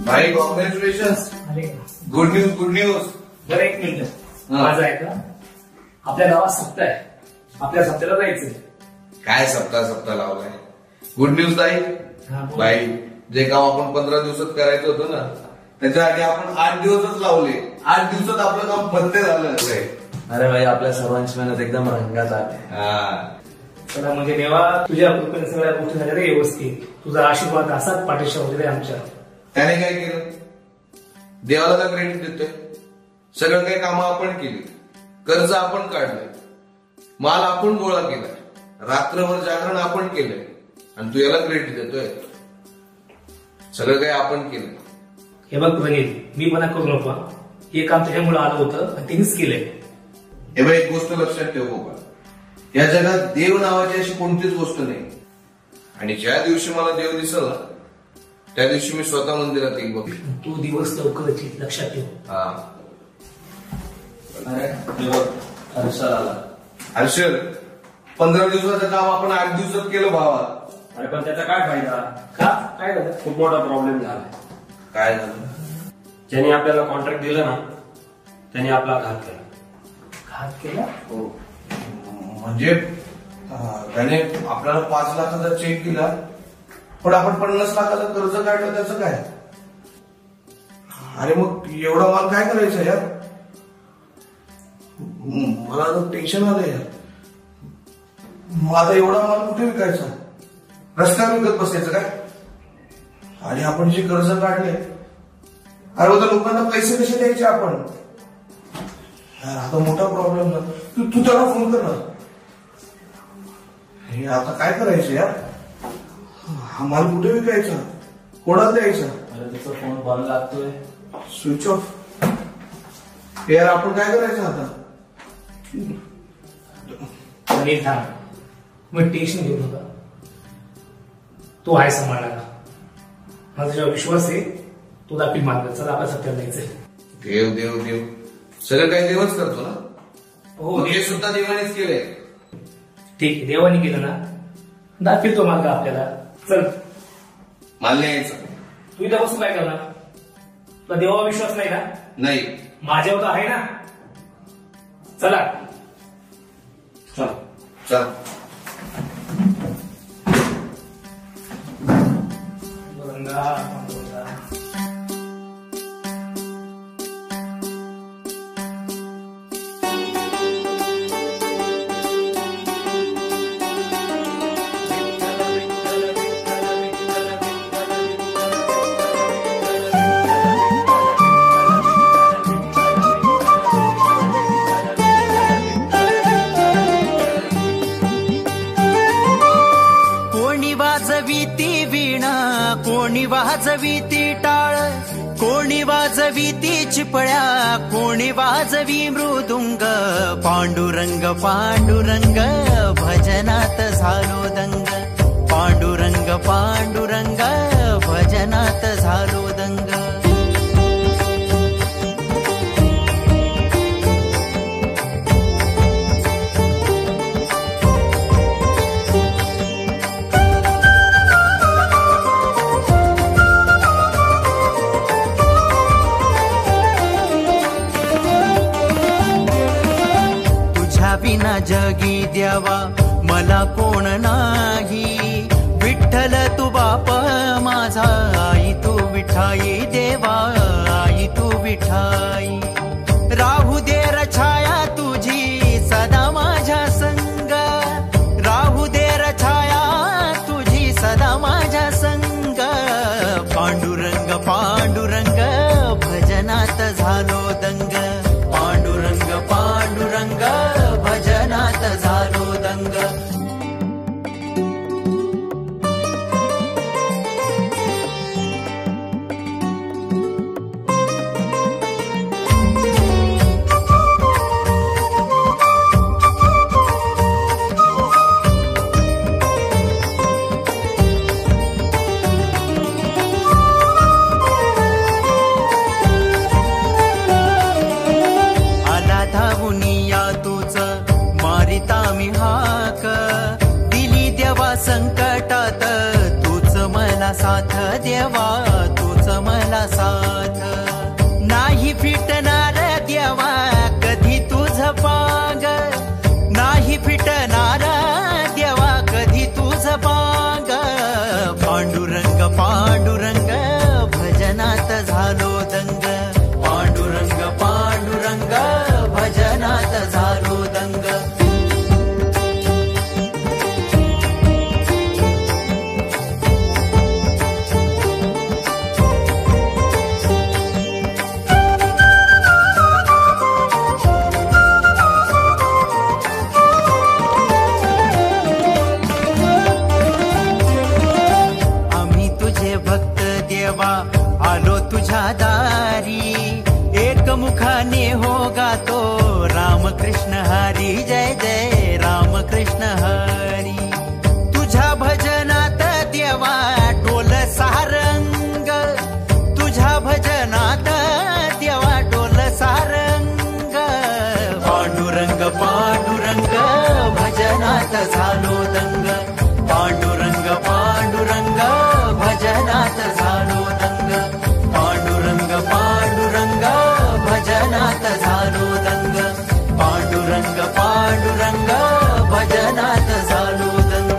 भाई congratulation. Good news good news. बरं एक मिनिट माझं आहे का? आपल्या गावात सप्ताह आहे, आपल्या सप्त्याला जायचंय. काय सप्ताह लावलाय? गुड न्यूज ताई. भाई जे काम आपण 15 दिवसात करायचं होतं ना त्याच्या आधी आपण 8 दिवसच लावले. 8 दिवसात आपलं काम पत्ते झालं. अरे भाई आपल्या सर्वांची मेहनत एकदम रंगात आली. चला म्हणजे देवा तुझ्या कृपेने सगळ्या गोष्टी झाल्या रे व्यवस्थित. तुझा आशीर्वाद असाच पाठीशी होते रे आमच्या. त्याने काय केलं? देवाला का क्रेडिट देतोय? सगळं काही कामं आपण केली, कर्ज आपण काढलंय, माल आपण गोळा केलाय, रात्रभर जागरण आपण केलंय आणि तू याला क्रेडिट देतोय? सगळं काही आपण केलं. हे बघ बघेल मी मना करू नको. हे काम त्याच्यामुळे आलं होतं आणि तिनेच केलंय. हे बघ एक गोष्ट लक्षात ठेव बाबा, या जगात देव नावाची अशी कोणतीच गोष्ट नाही. आणि ज्या दिवशी मला देव दिसला त्या दिवशी मी स्वतः मंदिरात येईल बघ. तू दिवस लवकर येतील लक्षात ठेव. अरे हर्षल आला. हर्षल 15 दिवसाचं काम आपण 8 दिवसात केलं भावा. अरे पण त्याचा काय फायदा? का काय झालं? खूप मोठा प्रॉब्लेम झाला. काय झालं? ज्यांनी आपल्याला कॉन्ट्रॅक्ट दिलं ना त्यांनी आपला घात केला. घात केला? हो. म्हणजे त्याने आपल्याला 5 लाखाचा चेक दिला पण आपण 50 लाखाचं कर्ज काढलं. त्याचं काय? अरे मग एवढा माल काय करायचं यार? मला तर टेन्शन आलं यार. माझा एवढा माल कुठे विकायचा? रस्त्यावर विकत बसायचं काय? आणि आपण जे कर्ज काढले अरे होता लोकांना पैसे कसे द्यायचे आपण? आता मोठा प्रॉब्लेम झाला. तू त्याला फोन कर ना. हे आता काय करायचं यार? हा माल कुठे विकायचा? कोणाला द्यायचा? अरे त्याचा फोन बंद लागतोय. Switch off. यार आपण काय करायचं आता? अनिल थांब, मग टेन्शन घेऊ नका. तो आहे सांभाळायला. माझा जेव्हा विश्वास आहे तो दाखील मार्ग. चला आपल्या सत्याला जायचंय. देव देव देव सगळं काही देवच करतो ना. हो हे सुद्धा देवानेच केलंय. ठीक आहे देवाने केलं ना दाखील तो मार्ग आपल्याला. चल मान्य यायचं. तू इथं बसून काय करणार? तुला देवावर विश्वास नाही का? नाही. माझ्यावर तर आहे ना. चला चल चल. कोणी वाजवीती टाळ, कोणी वाजवीती चिपळ्या, कोणी वाजवी मृदुंग. पांडुरंग पांडुरंग भजनात झालो दंग. पांडुरंग पांडुरंग भजनात झालो दंग. विना जगी द्यावा मला कोण नाही. विठ्ठल तू बाप माझा, आई तू विठाई देवा, आई तू विठाई. राहू दे रछाया तुझी सदा माझ्या संग. राहू दे रछाया तुझी सदा माझ्या संग. पांडुरंग पांडुरंग भजनात झालो दंग. पांडुरंग पांडुरंग भजनात झालो दंग. संकटात तूच मला साथ देवा, तूच मला साथ. नाही फिटणार देवा कधी तुझ पांग, नाही फिटणार देवा कधी तुझ पांग. पांडुरंग पांडुरंग भजनात झालो दंग, पांडुरंग पांडुरंग भजनात झालो दंग. आलो तुझ्या दारी, एकमुखाने हो गातो रामकृष्ण हरी, जय जय रामकृष्ण हरी. तुझ्या भजनात देवा डोल सारंग, तुझ्या भजनात देवा डोल सारंग. पांडुरंग पांडुरंग भजनात झालो दंग, पांडुरंग पांडुरंग भजनात झालो दंग, पांडुरंग पांडुरंग भजनात झालो दंग, पांडुरंग पांडुरंग भजनात झालो दंग.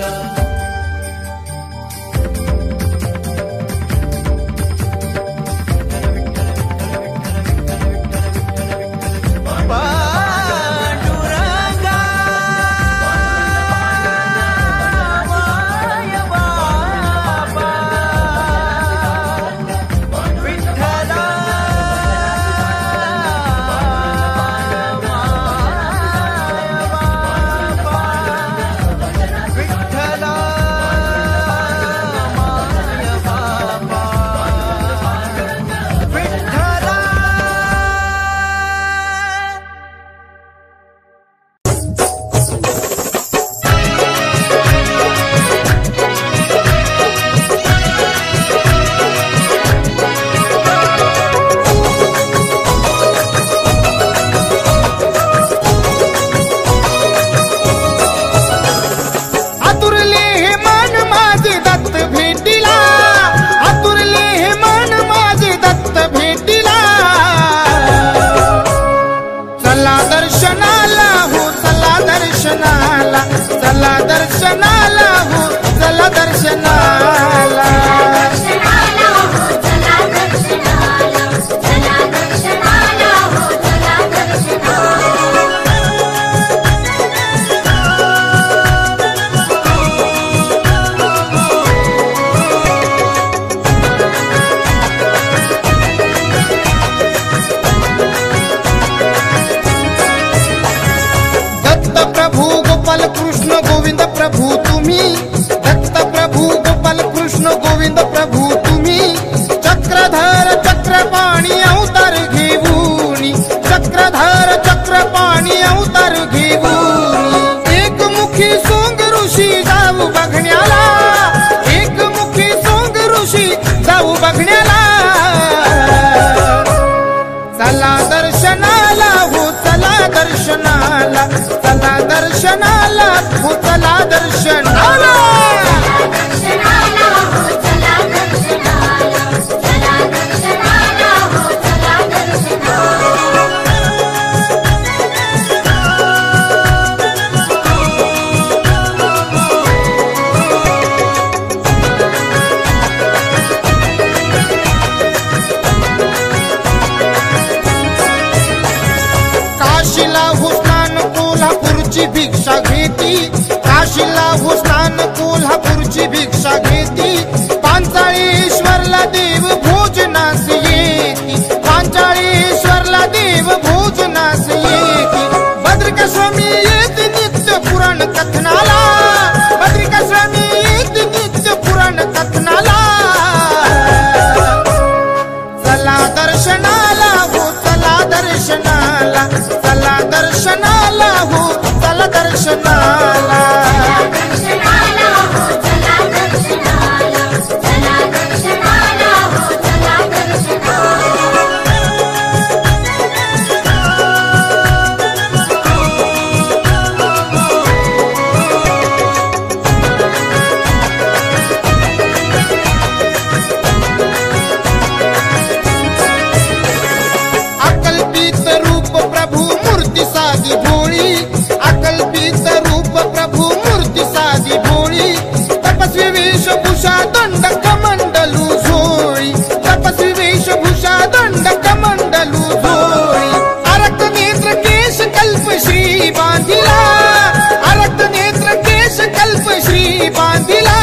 बांधिला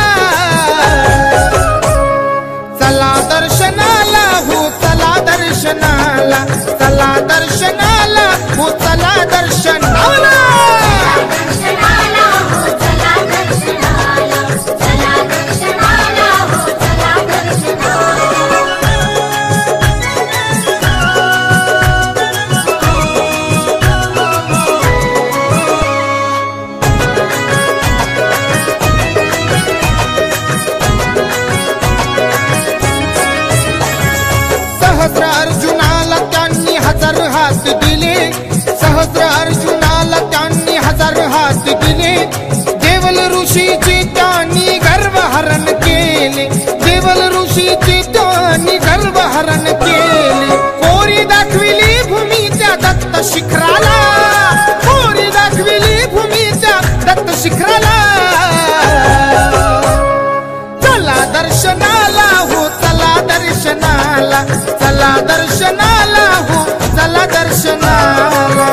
चला दर्शनाला हो चला दर्शनाला चला दर्शनाला हो चला दर्शनाला सहस्र अर्जुनाला त्यांनी हजार हात दिले सहस्र अर्जुनाला त्यांनी हजार हात दिले देवल ऋषीचे त्यांनी गर्वहरण केले देवल ऋषीचे त्यांनी गर्वहरण केले कोरी दाखविली भूमीच्या दत्त शिखराला कोरी दाखविली भूमीच्या दत्त शिखराला चला दर्शनाला हो चला दर्शनाला चला दर्शनाला हो चला दर्शनाला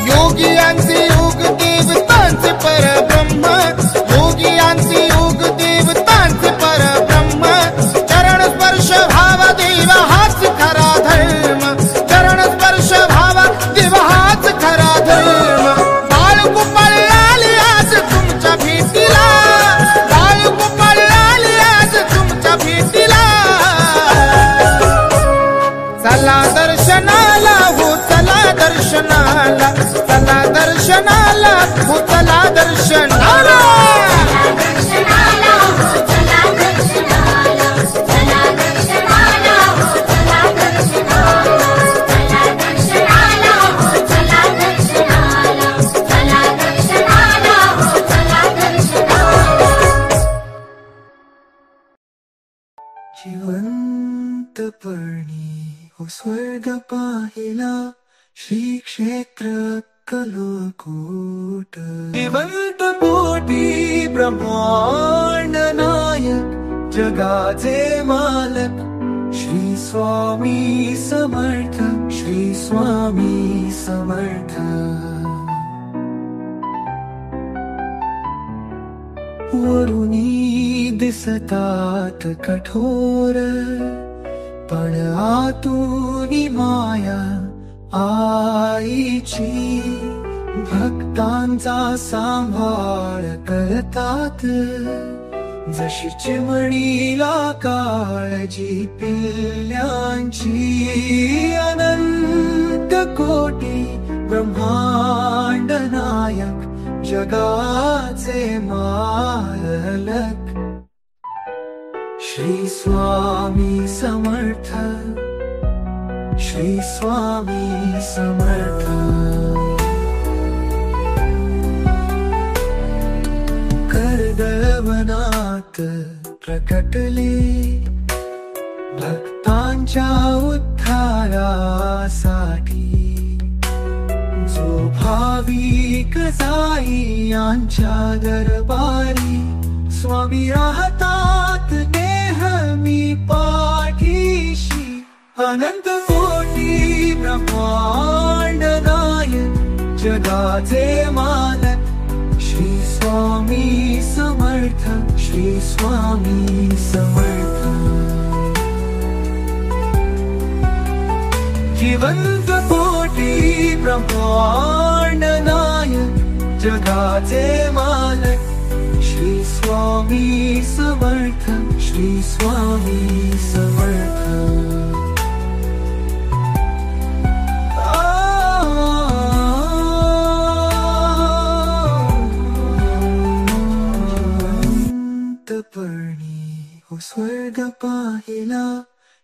योगियांचे योग देवतांचे परब्रह्म योगियांचे योग देवतांचे परब्रह्म चरण स्पर्श भावा देव हाच खरा धर्म चरण स्पर्श भावा देव हाच खरा धर्म बाळगोपाळ आले आज तुमच्या भेटीला बाळगोपाळ आले आज तुमच्या भेटीला चला दर्शनाला हो चला दर्शनाला चला दर्शनाला हो चला दर्शनाला जिवंतपणी हो स्वर्ग पाहिला श्री क्षेत्र अक्कलकोट जिवंत कोटी ब्रह्मांड नायक जगाचे मालक श्री स्वामी समर्थ श्री स्वामी समर्थ वरुणी दिसतात कठोर पण आतून माया आईची भक्तांचा सांभाळ करतात जशी चिमणीला काळजी पिल्ल्यांची अनंत कोटी ब्रह्मांड नायक जगाचे मालक श्री स्वामी समर्थ श्री स्वामी समर्थ कर्दवनात प्रकटले भक्तांच्या उद्धारासाठी जो भाविक जाई यांच्या दरबारी स्वामी राहतात नेहमी पाठीशी अनंत कोटी ब्रह्मांड नायक जगाचे मालक श्री स्वामी समर्थ श्री स्वामी समर्थ जिवंत कोटी ब्रह्मांड नायक जगाचे मालक श्री स्वामी समर्थ श्री स्वामी समर्थ पर्णी हो स्वर्ग पाहिला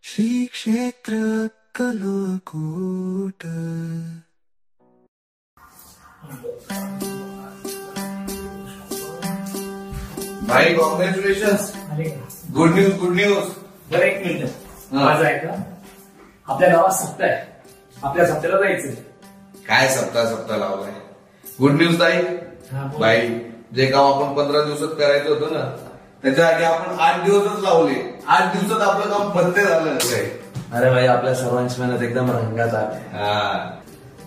श्री क्षेत्र अक्कलकोट भाई कॉंग्रॅच्युलेशन अरे गुड न्यूज गुड न्यूज बरं एक मिनिट माझं ऐका आपल्या गावात सप्ताह आहे, आपल्या सप्त्याला जायचंय. काय सप्ताह लावलाय? गुड न्यूज ताई. हा, बोल. बाई, जे काम आपण 15 दिवसात करायचं होतं ना, त्याच्या आधी आपण 8 दिवसच लावले. 8 दिवसात आपलं काम पत्ते झालं. अरे भाई, आपल्या सर्वांची मेहनत एकदम रंगात आली.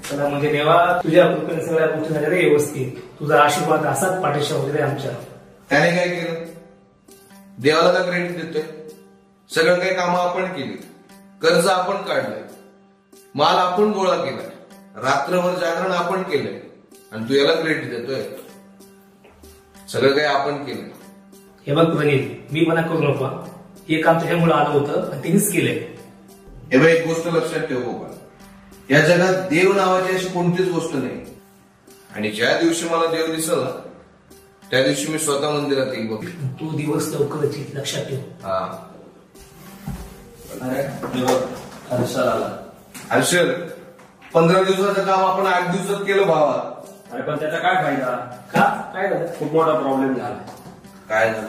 चला म्हणजे देवा, तुझ्या कृपेने सगळ्या गोष्टी झाल्या रे व्यवस्थित. तुझा आशीर्वाद असाच पाठीशी वगैरे आमच्या. त्याने काय केलं? देवाला का क्रेडिट देतोय? सगळं काही कामं आपण केली, कर्ज आपण काढलंय, माल आपण गोळा केलाय, रात्रभर जागरण आपण केलंय, आणि तू याला क्रेडिट देतोय? सगळं काही आपण केलंय. हे बघ प्रणीत, मी मना करू नको. हे काम त्याच्यामुळे आलं होतं आणि तिनेच केलंय. हे बाई, एक गोष्ट लक्षात ठेव बाबा, या जगात देव नावाची अशी कोणतीच गोष्ट नाही. आणि ज्या दिवशी मला देव दिसला त्या दिवशी मी स्वतः मंदिरात येईल बघ. तू दिवस लवकरच येईल, लक्षात ठेव. अरे हर्षल आला. हर्षल, 15 दिवसाचं काम आपण 8 दिवसात केलं भावा. अरे पण त्याचा काय फायदा? का? काय झालं? खूप मोठा प्रॉब्लेम झाला. काय झालं?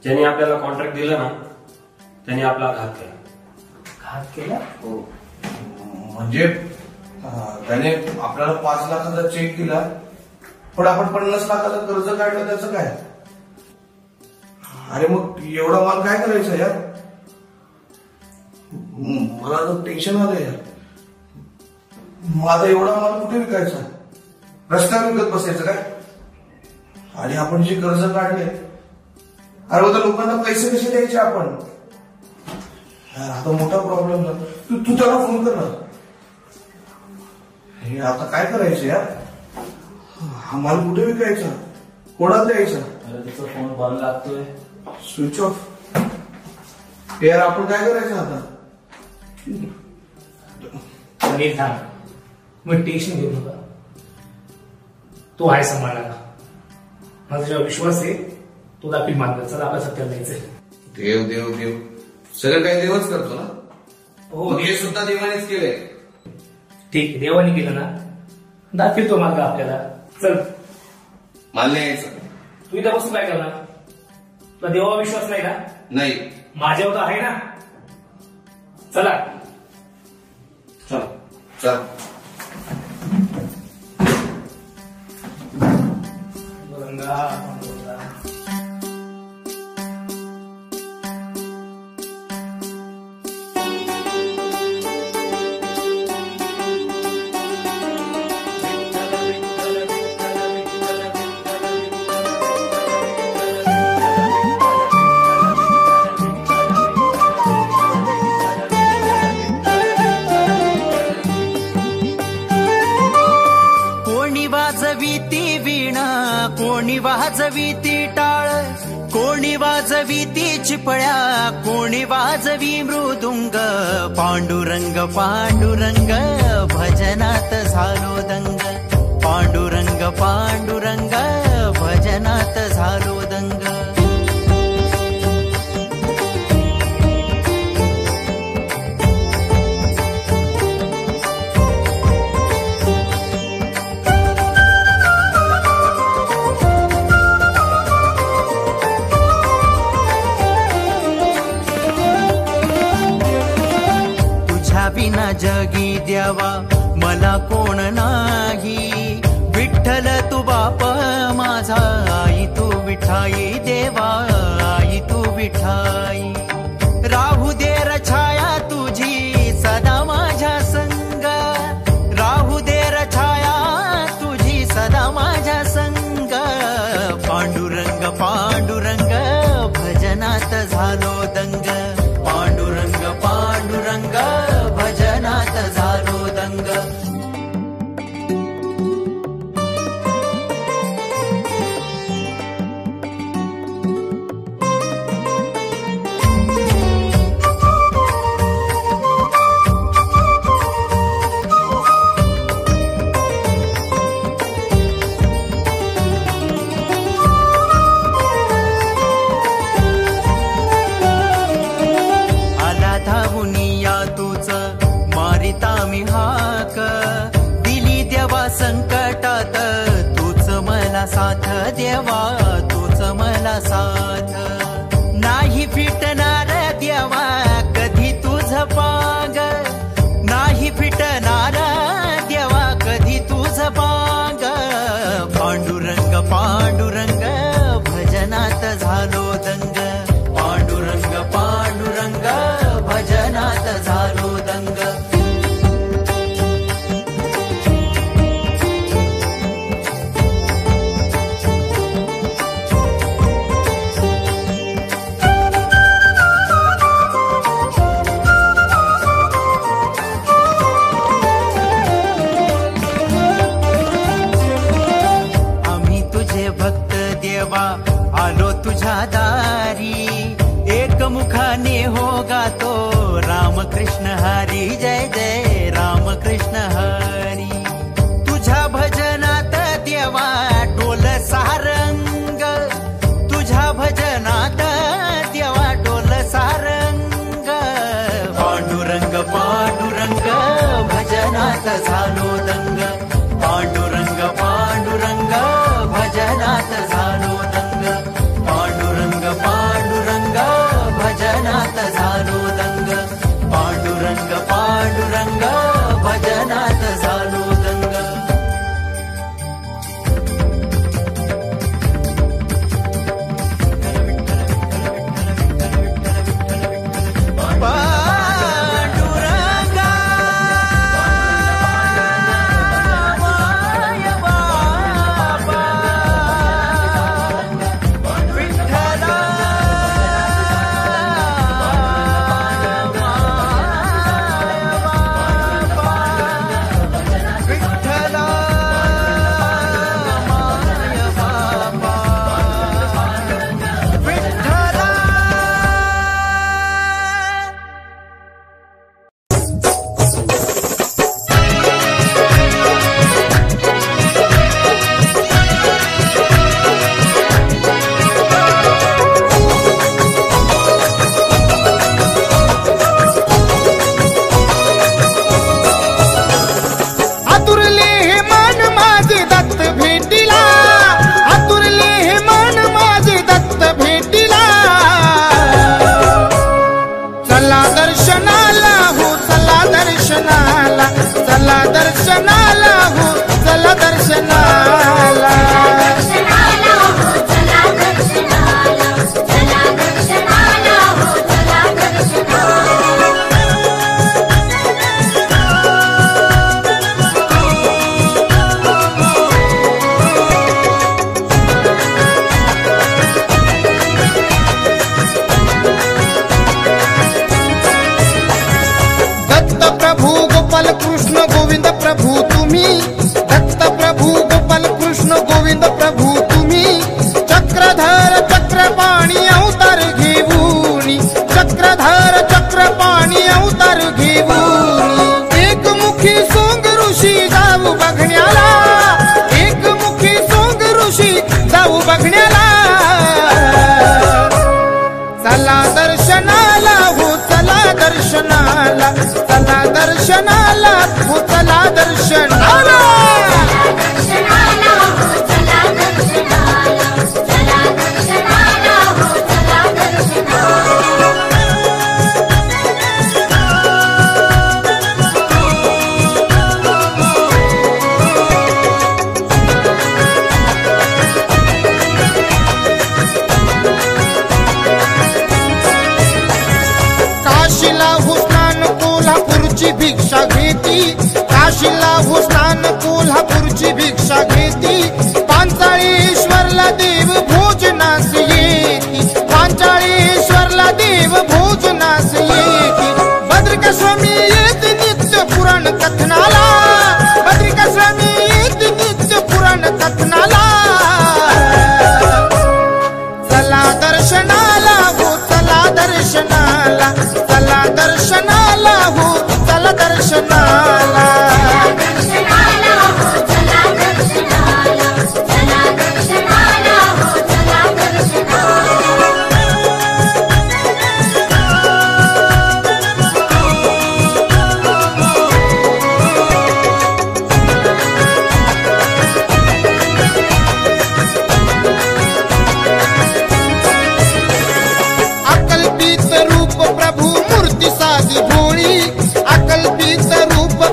ज्यांनी आपल्याला कॉन्ट्रॅक्ट दिलं ना, त्यांनी आपला घात केला. घात केला? हो. म्हणजे त्याने आपल्याला 5 लाखाचा चेक दिला, पण आपण 50 लाखाचं कर्ज काढलं. त्याचं काय? अरे मग एवढा माल काय करायचा यार? मला तर टेन्शन आलं यार. माझा एवढा माल कुठे विकायचा? रस्त्यावर विकत बसायचं काय? आणि आपण जे कर्ज काढले, अरे होता लोकांना पैसे कसे द्यायचे आपण? आता मोठा प्रॉब्लेम झाला. तू त्याला फोन कर ना. हे आता काय करायचं यार? हा माल कुठे विकायचा? कोणाला द्यायचा? अरे त्याचा फोन बंद लागतोय. Switch off. यार आपण काय करायचं आता? आणि थांब, मग टेन्शन घेऊ नका. तो आहे सांभाळायला. माझा जेव्हा विश्वास आहे, तो दाखील मार्ग. चला आपल्या सत्याला जायचंय. देव देव देव, सगळं काही देवच करतो ना. हो, हे सुद्धा देवानेच केलंय. ठीक आहे, देवाने केलं ना, दाखील तो मार्ग आपल्याला. चल, मान्य यायचं तू इथं बसून काय करणार? तुला देवावर विश्वास नाही का? नाही. माझ्यावर तर आहे ना. चला चल. चल. कोणी वाजवीती टाळ, कोणी वाजवीती चिपळ्या, कोणी वाजवी मृदुंग. पांडुरंग पांडुरंग भजनात झालो दंग. पांडुरंग पांडुरंग भजनात झालो दंग. विना जगी द्यावा मला कोण नाही. विठ्ठल तू बाप माझा, आई तू विठाई देवा, आई तू विठाई. राहू दे र छाया तुझी सदा माझ्या संग. राहू दे र छाया तुझी सदा माझ्या संग. पांडुरंग पांडुरंग भजनात झालो दंग. पांडुरंग पांडुरंग भजनात झालो दंग. आला धावुनिया तूच मारिता मी हाक. दिली देवा संकटात तूच मला साथ देवा, तूच मला साथ. नाही फिटणार देवा कधी तुझ पाग. हरी जय जय राम कृष्ण हरी. तुझ्या भजनात देवा डोल सारंग, तुझ्या भजनात देवा डोल सारंग. पांडुरंग पांडुरंग भजनात झालो दंग, पांडुरंग पांडुरंग भजनात झालो दंग, पांडुरंग पांडुरंग भजनात झालो दंग, पांडुरंग पांडुरंग भजनात झालो दंग.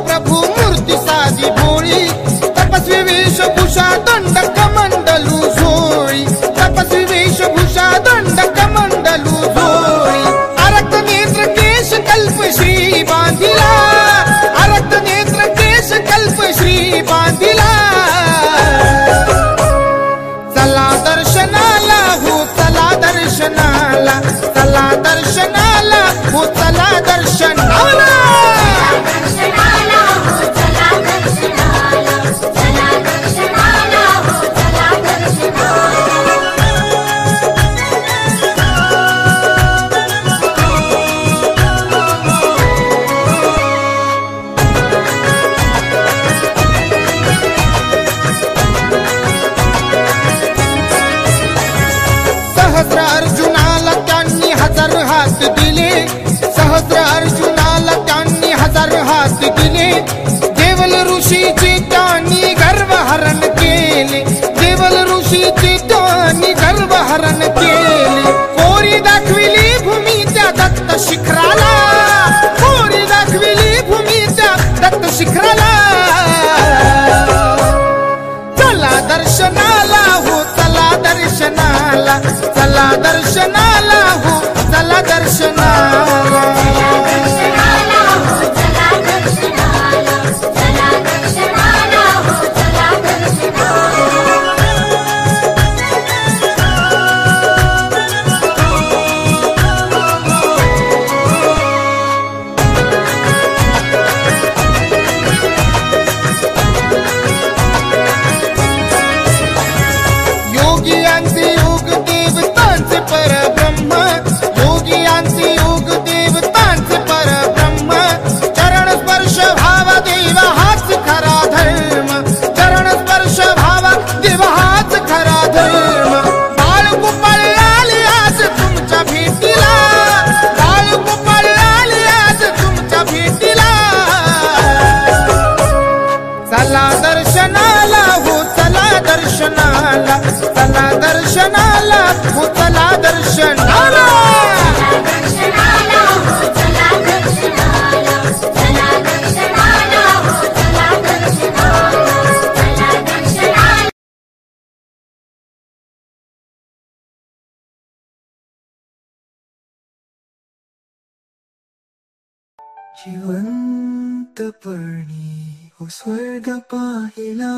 प्रभू शिखराला चला दर्शनाला हो चला दर्शनाला चला दर्शनाला हो चला दर्शनाला योगियांचे योग देवतांचे परब्रह्म योगियांचे योग देवतांचे परब्रह्म चरण स्पर्श भाव देव हाच खरा धर्म चरण स्पर्श भाव देव हाच खरा धर्म बाळ गोपाळ आले आज तुमच्या भेटीला बाळ गोपाळ आले आज तुमच्या भेटीला चला दर्शनाला हो चला दर्शनाला चला दर्शनाला हो चला दर्शनाला जिवंतपणी हो स्वर्ग पाहिला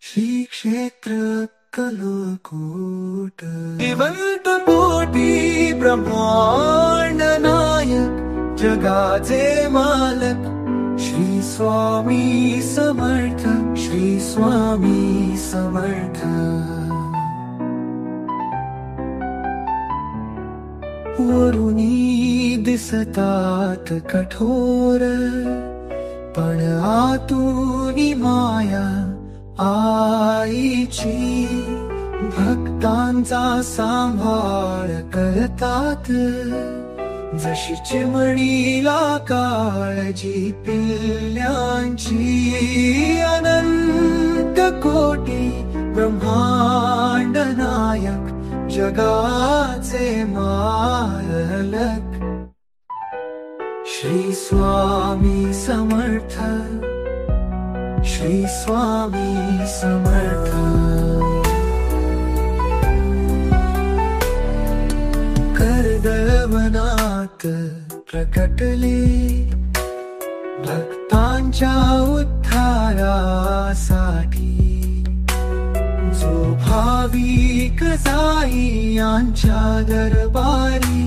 श्री क्षेत्र अक्कलकोट जिवंत कोटी ब्रह्मांड नायक जगाचे मालक श्री स्वामी समर्थ श्री स्वामी समर्थ वरुणी दिसतात कठोर पण आतूनी माया आईची भक्तांचा सांभाळ करतात जशी चिमणीला काळजी पिल्ल्यांची अनंत कोटी ब्रह्मांड नायक जगाचे मालक श्री स्वामी समर्थ श्री स्वामी समर्थ कर्दवनात प्रकटले भक्तांच्या उद्धारासाठी जो भाविक जाई यांच्या दरबारी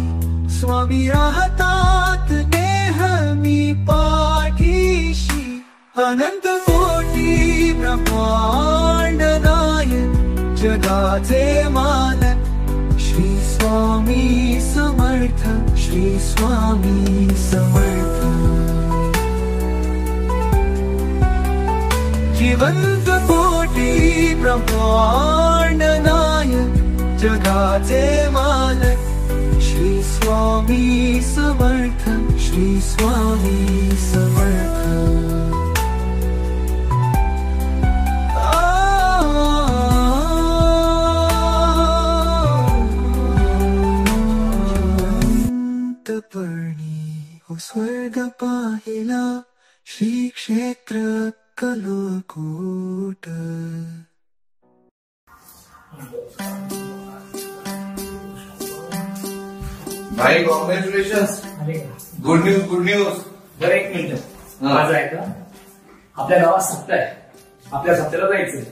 स्वामी राहतात नेहमी पाठीशी अनंत कोटी ब्रह्मांड नायक जगाचे मालक श्री स्वामी समर्थ श्री स्वामी समर्थ जिवंत कोटी ब्रह्मांड नायक जगाचे मालक श्री स्वामी समर्थ श्री स्वामी समर्थ जिवंतपणी हो स्वर्ग पाहिला श्री क्षेत्र अक्कलकोट भाई congratulation good news good news बरं एक मिनिट माझं आहे का आपल्या गावात सप्ताह आहे आपल्या सप्त्याला जायचंय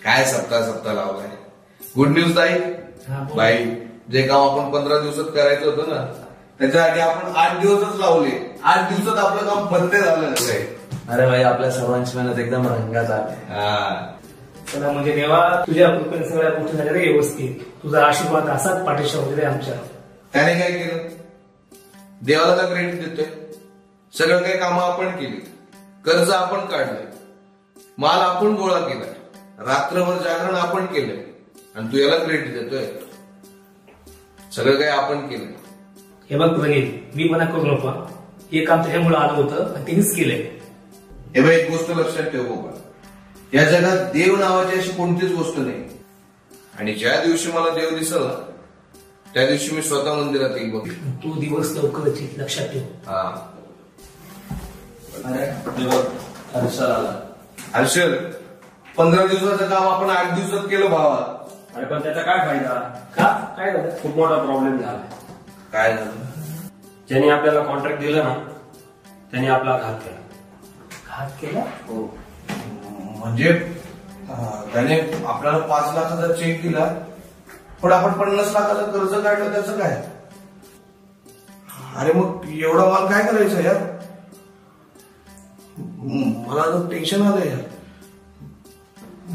काय सप्ताह लावलाय गुड न्यूज ताई हा, बोल. बाई जे काम आपण 15 दिवसात करायचं होतं ना त्याच्यासाठी आपण 8 दिवसच लावले 8 दिवसात आपलं काम बंद झालं नाही. अरे भाई आपल्या सर्वांची मेहनत एकदम रंगात आली. चला म्हणजे देवा तुझ्या कृपेने सगळ्या गोष्टी झाल्या रे व्यवस्थित तुझा आशीर्वाद असाच पाठीशी होते रे आमच्या. त्याने काय केलं देवाला का क्रेडिट देतोय सगळं काही कामं आपण केली कर्ज आपण काढलंय माल आपण गोळा केलाय रात्रभर जागरण आपण केलंय आणि तू याला क्रेडिट देतोय सगळं काही आपण केलंय. हे बघ रंगीत मी मना करू नको हे काम त्याच्यामुळे आलं होतं आणि त्यांनीच केलंय. हे बाई एक गोष्ट लक्षात ठेव बाबा या जगात देव नावाची अशी कोणतीच गोष्ट नाही आणि ज्या दिवशी मला देव दिसल त्या दिवशी मी स्वतः मंदिरात येईल बघ. तू दिवस लवकर लक्षात ठेव. हा अरे हर्षल आला. हर्षल, 15 दिवसाचं काम आपण 8 दिवसात केलं भावा. अरे पण त्याचा काय फायदा? का काय झालं? खूप मोठा प्रॉब्लेम झाला. काय झालं? ज्यांनी आपल्याला कॉन्ट्रॅक्ट दिलं ना त्यांनी आपला घात केला. घात केला? हो. म्हणजे त्याने आपल्याला 5 लाखाचा चेक दिला, पण आपण 50 लाखाचं कर्ज काढलं, त्याचं काय? अरे मग एवढा माल काय करायचं यार? मला तर टेन्शन आलं यार.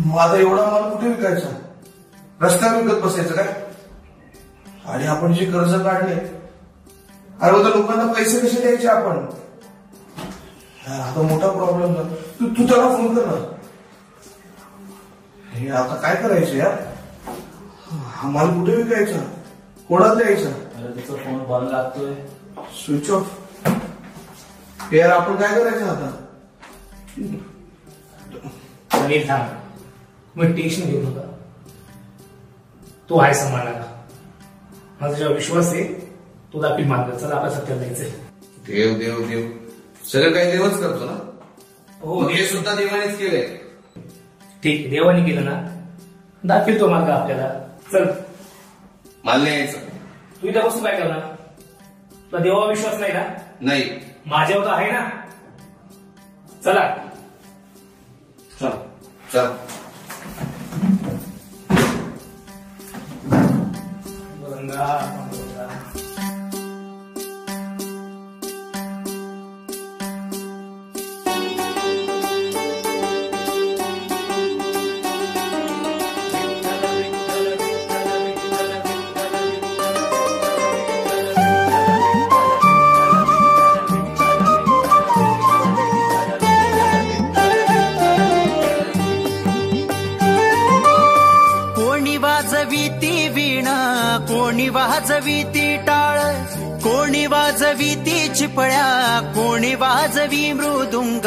माझा एवढा माल कुठे विकायचा? रस्त्यावर विकत बसायचं काय? आणि आपण जे कर्ज काढले, अरे होता लोकांना पैसे कसे द्यायचे आपण? आता मोठा प्रॉब्लेम झाला. तू त्याला फोन कर ना. हे आता काय करायचं यार? हा माल कुठे विकायचा? कोणाला द्यायचा? अरे त्याचा फोन बंद लागतोय. Switch off. यार आपण काय करायचं आता? समीर थांब, मग टेन्शन घेऊ नका. तू आहे सांभाळायला. माझा जेव्हा विश्वास आहे तो दाखील मार्ग. चला आपल्या सत्याला जायचंय. देव देव देव, सगळं काही देवच करतो ना. हो, हे सुद्धा देवानेच केलंय. ठीक आहे, देवाने केलं ना, दाखील तो मार्ग आपल्याला. चल. मान्य यायचं तू इथं बसून काय करणार? तुला देवावर विश्वास नाही ना? नाही. माझ्यावर तर आहे ना. चला चल. चल. वाजवीती वीणा, कोणी वाजवीती टाळ, कोणी वाजवीती चिपळ्या, कोणी वाजवी मृदुंग.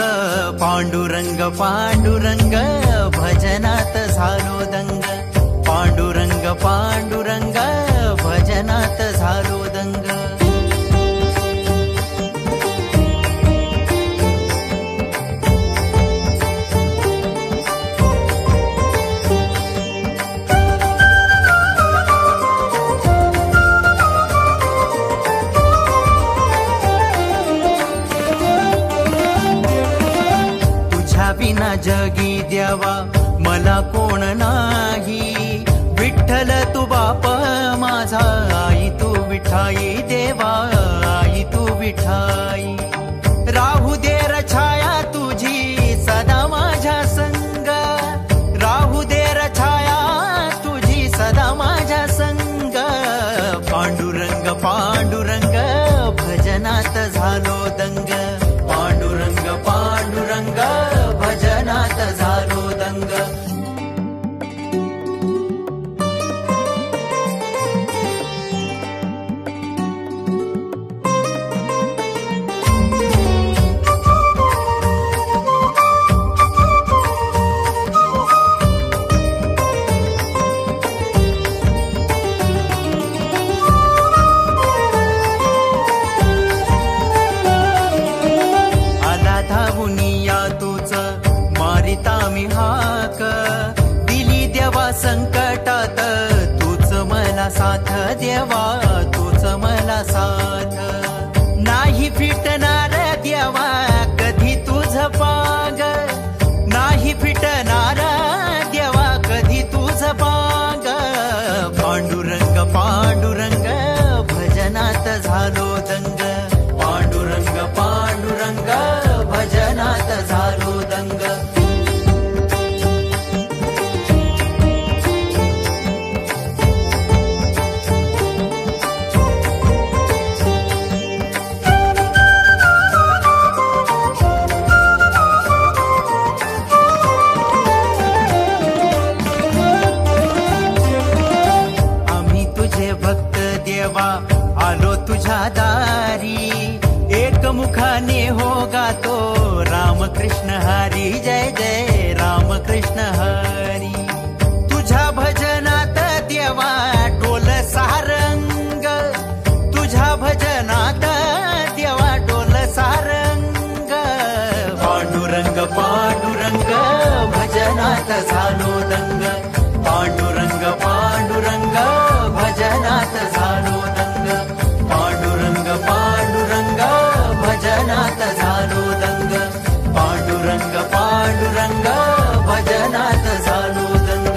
पांडुरंग पांडुरंग भजनात झालो दंग. पांडुरंग पांडुरंग भजनात झालो दंग. विना जगी द्यावा मला कोण नाही. विठ्ठल तू बाप माझा, आई तू विठाई देवा, आई तू विठाई. राहू दे रछाया तुझी सदा माझ्या संग. राहू दे रछाया तुझी सदा माझ्या संग. पांडुरंग पांडुरंग भजनात झालो दंग. पांडुरंग पांडुरंग भजनात झालो दंग. आला धावुनिया तूच मारिता मी हाक. दिली देवा संकटात तूच मला साथ देवा, तूच मला साथ. नाही फिटणार देवा कधी तुझ पाग. नाही फिटणार देवा कधी तुझ पाग. पांडुरंग पांडुरंग भजनात झालो दंग. पांडुरंग पांडुरंग भजनात झालो दंग. आम्ही तुझे भक्त देवा आलो तुझ्या दारी. एकमुखाने हो गातो रामकृष्ण हरी. जय जय रामकृष्ण हरी. तुझ्या भजनात देवा डोल सारंग. तुझ्या भजनात देवा डोल सारंग. पांडुरंग भजनात झालो दंग पांडुरंग पांडुरंग भजनात झालो दंग पांडुरंग पांडुरंग भजनात झालो दंग पांडुरंग पांडुरंग भजनात झालो दंग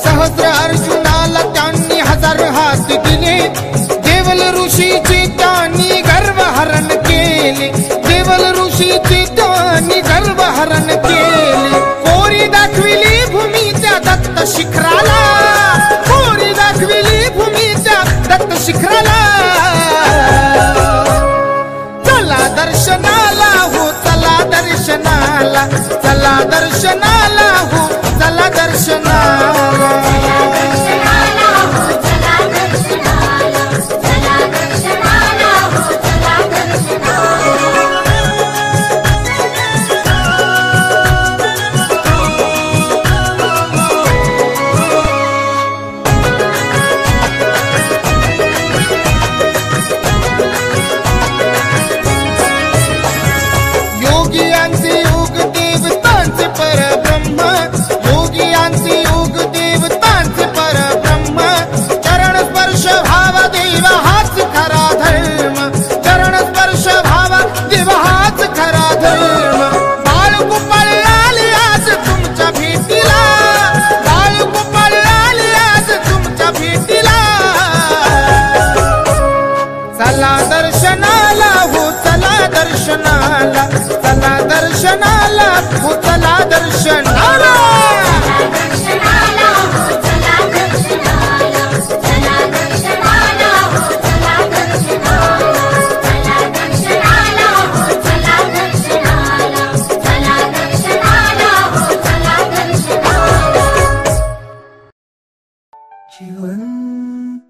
सहस्र अर्जुनाला त्यांनी हजार हात दिले. देव ऋषीची त्यांनी गर्वहरण केले, देवल ऋषीची त्यांनी गर्वहरण केले. कोरी दाखविली भूमी त्या दत्त शिखराला, कोरी दाखविली भूमी त्या दत्त शिखराला. चला दर्शनाला हो, चला दर्शनाला, चला दर्शनाला हो, चला दर्शनाला. योगियांचे योग देवतांचे परब्रह्म, योगियांचे योग देवतांचे परब्रह्म. चरण स्पर्श भाव देव हाच खरा धर्म, चरण स्पर्श भाव देव हाच खरा धर्म. बाळगोपाळ आले आज तुमच्या भेटीला, बाळगोपाळ आले आज तुमच्या भेटीला. चला दर्शनाला हो, चला दर्शनाला, चला दर्शनाला हो, चला दर्शनाला.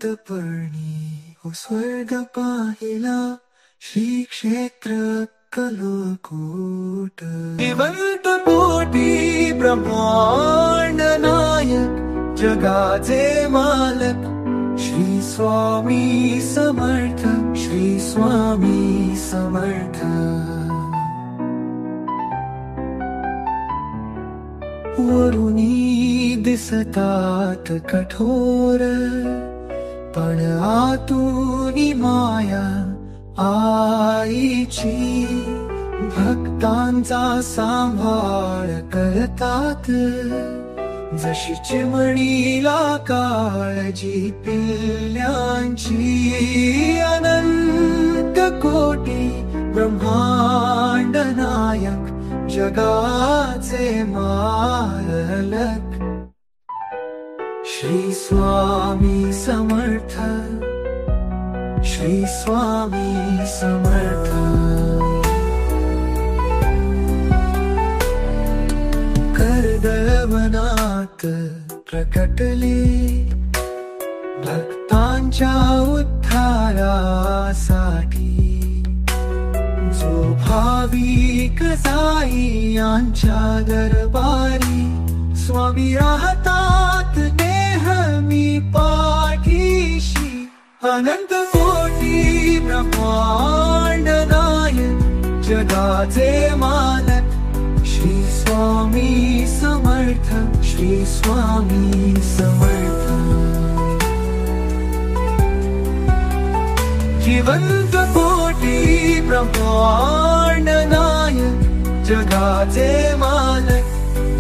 जिवंतपणी हो स्वर्ग पाहिला, श्री क्षेत्र अक्कलकोट. जिवंत कोटी ब्रह्मांड नायक, जगाचे मालक, श्री स्वामी समर्थ, श्री स्वामी समर्थ. वरुणी दिसतात कठोर, पण आतून माया आईची. भक्तांचा सांभाळ करतात, जशी चिमणीला काळजी पिल्ल्यांची. अनंत कोटी ब्रह्मांड नायक, जगाचे मालक, श्री स्वामी समर्थ, श्री स्वामी समर्थ. कर्दळवनात प्रकटले, भक्तांच्या उद्धारासाठी. जो भाविक जाई यांच्या दरबारी, स्वामी राहतात नेहमी पाठीशी. अनंत कोटी ब्रह्मांड नायक, जगाचे मालक, श्री स्वामी समर्थ, श्री स्वामी समर्थ. जिवंत कोटी ब्रह्मांड नायक, जगाचे मालक,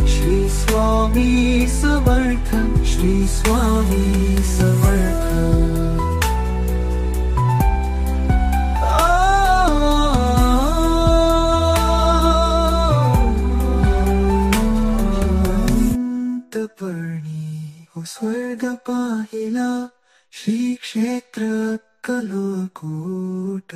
श्री स्वामी समर्थ, श्री स्वामी समर्थ. अंतःकरणी हो स्वर्ग पाहिला, श्री क्षेत्र अक्कलकोट.